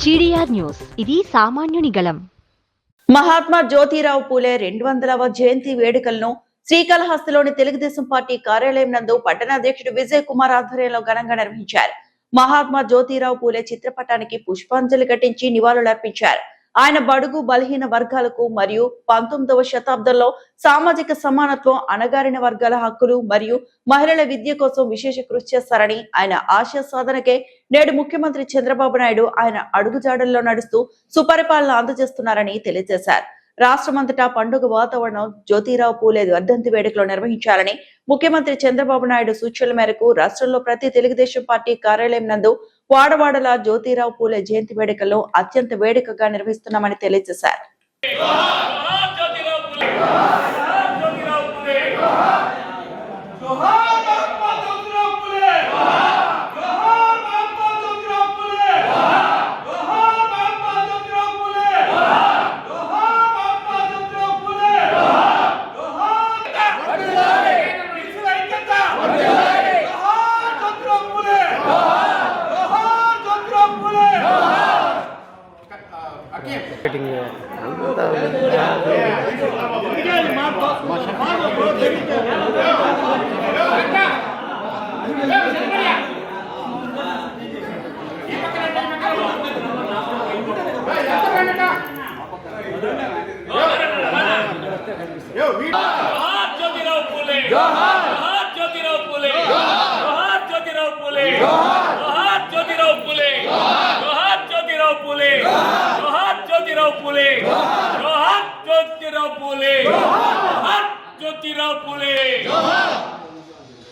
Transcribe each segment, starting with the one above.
GDR news, ఇది సామాన్యుని గళం. మహాత్మా జ్యోతిరావు పూలే 200వ జయంతి వేడుకలను శ్రీకాళహస్తిలోని తెలుగుదేశం పార్టీ కార్యాలయం నందు పట్టణ అధ్యక్షుడు విజయ్ కుమార్ ఆధ్వర్యంలో ఘనంగా నిర్వహించారు. మహాత్మా జ్యోతిరావు పూలే చిత్రపటానికి పుష్పాంజలి ఘటించి నివాళులర్పించారు. ఆయన బడుగు బలహీన వర్గాలకు మరియు 19వ శతాబ్దంలో సామాజిక సమానత్వం, అణగారిన వర్గాల హక్కులు మరియు మహిళల విద్య కోసం విశేష కృషి చేస్తారని, ఆయన ఆశయ సాధనకే నేడు ముఖ్యమంత్రి చంద్రబాబు నాయుడు ఆయన అడుగుజాడల్లో నడుస్తూ సుపరిపాలన అందజేస్తున్నారని తెలియజేశారు. రాష్ట్రమంతటా పండుగ వాతావరణం జ్యోతిరావు పూలే వర్ధంతి వేడుకలు నిర్వహించాలని ముఖ్యమంత్రి చంద్రబాబు నాయుడు సూచనల మేరకు రాష్ట్రంలో ప్రతి తెలుగుదేశం పార్టీ కార్యాలయం నందు వాడవాడల జ్యోతిరావు పూలే జయంతి వేడుకలను అత్యంత వేడుకగా నిర్వహిస్తున్నామని తెలియజేశారు.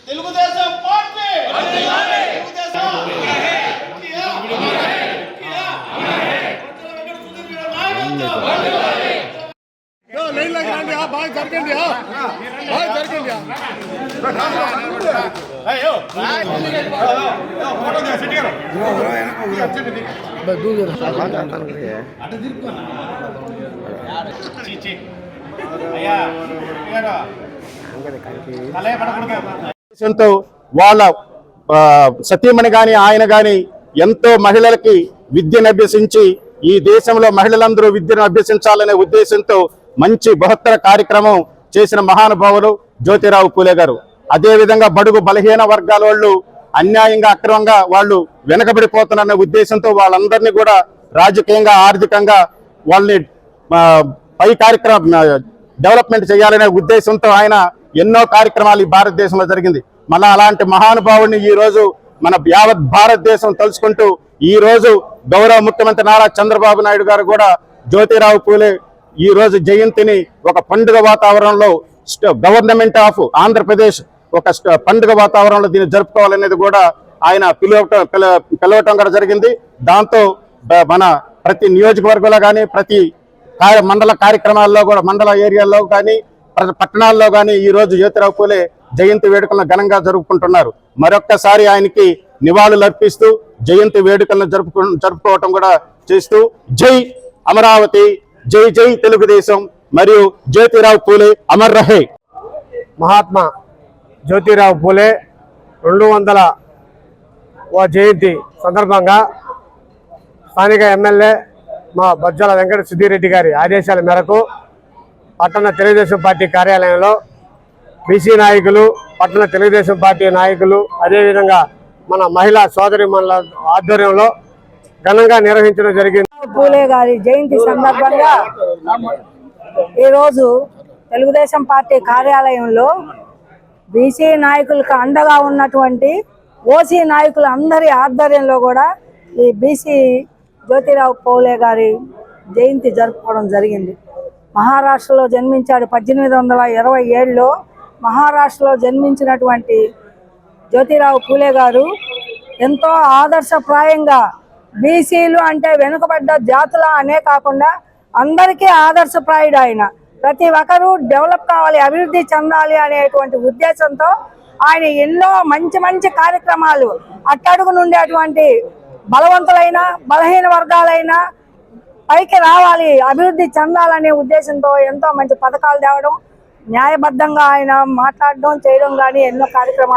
తెలుగుదేశం పార్టీ వాళ్ళ సతీమణి గాని ఆయన గాని ఎంతో మహిళలకి విద్యను అభ్యసించి ఈ దేశంలో మహిళలందరూ విద్యను అభ్యసించాలనే ఉద్దేశంతో మంచి బృహత్తర కార్యక్రమం చేసిన మహానుభావులు జ్యోతిరావు పూలే గారు. అదే విధంగా బడుగు బలహీన వర్గాల వాళ్ళు అన్యాయంగా అక్రమంగా వాళ్ళు వెనకబడిపోతున్నారనే ఉద్దేశంతో వాళ్ళందరినీ కూడా రాజకీయంగా ఆర్థికంగా వాళ్ళని పై కార్యక్రమం డెవలప్మెంట్ చేయాలనే ఉద్దేశంతో ఆయన ఎన్నో కార్యక్రమాలు ఈ భారతదేశంలో జరిగింది. మళ్ళా అలాంటి మహానుభావుడిని ఈ రోజు మన యావత్ భారతదేశం తలుచుకుంటూ ఈ రోజు గౌరవ ముఖ్యమంత్రి నారా చంద్రబాబు నాయుడు గారు కూడా జ్యోతిరావు పూలే ఈ రోజు జయంతిని ఒక పండుగ వాతావరణంలో గవర్నమెంట్ ఆఫ్ ఆంధ్రప్రదేశ్ ఒక పండుగ వాతావరణంలో దీన్ని జరుపుకోవాలనేది కూడా ఆయన పిలవటం కూడా జరిగింది. దాంతో మన ప్రతి నియోజకవర్గంలో కానీ ప్రతి మండల కార్యక్రమాల్లో కూడా మండల ఏరియాల్లో కానీ పట్టణాల్లో కానీ ఈ రోజు జ్యోతిరావు పూలే జయంతి వేడుకలను ఘనంగా జరుపుకుంటున్నారు. మరొక్కసారి ఆయనకి నివాళులు అర్పిస్తూ జయంతి వేడుకలను జరుపుకోవటం కూడా చేస్తూ జై అమరావతి, జై జై తెలుగుదేశం మరియు జ్యోతిరావు పూలే అమర్ రహే. మహాత్మా జ్యోతిరావు పూలే 200వ జయంతి సందర్భంగా స్థానిక ఎమ్మెల్యే మా బొజ్జల వెంకట సుధీరెడ్డి గారి ఆదేశాల మేరకు పట్టణ తెలుగుదేశం పార్టీ కార్యాలయంలో బీసీ నాయకులు, పట్టణ తెలుగుదేశం పార్టీ నాయకులు, అదేవిధంగా మన మహిళా సోదరిమణుల ఆధ్వర్యంలో ఘనంగా నిర్వహించడం జరిగింది. పూలే గారి జయంతి సందర్భంగా ఈరోజు తెలుగుదేశం పార్టీ కార్యాలయంలో బీసీ నాయకులకు అండగా ఉన్నటువంటి ఓసీ నాయకులు అందరి ఆధ్వర్యంలో కూడా ఈ బీసీ జ్యోతిరావు పూలే గారి జయంతి జరుపుకోవడం జరిగింది. మహారాష్ట్రలో జన్మించాడు. 1827లో మహారాష్ట్రలో జన్మించినటువంటి జ్యోతిరావు పూలే గారు ఎంతో ఆదర్శప్రాయంగా బీసీలు అంటే వెనుకబడ్డ జాతుల అనే కాకుండా అందరికీ ఆదర్శప్రాయుడు. ఆయన ప్రతి ఒక్కరూ డెవలప్ కావాలి, అభివృద్ధి చెందాలి అనేటువంటి ఉద్దేశంతో ఆయన ఎన్నో మంచి మంచి కార్యక్రమాలు అట్టడుగు నుండి అటువంటి బలవంతులైన బలహీన వర్గాలైన పైకి రావాలి, అభివృద్ధి చెందాలనే ఉద్దేశంతో ఎంతో మంచి పథకాలు తేవడం, న్యాయబద్ధంగా ఆయన మాట్లాడడం చేయడం కానీ ఎన్నో కార్యక్రమాలు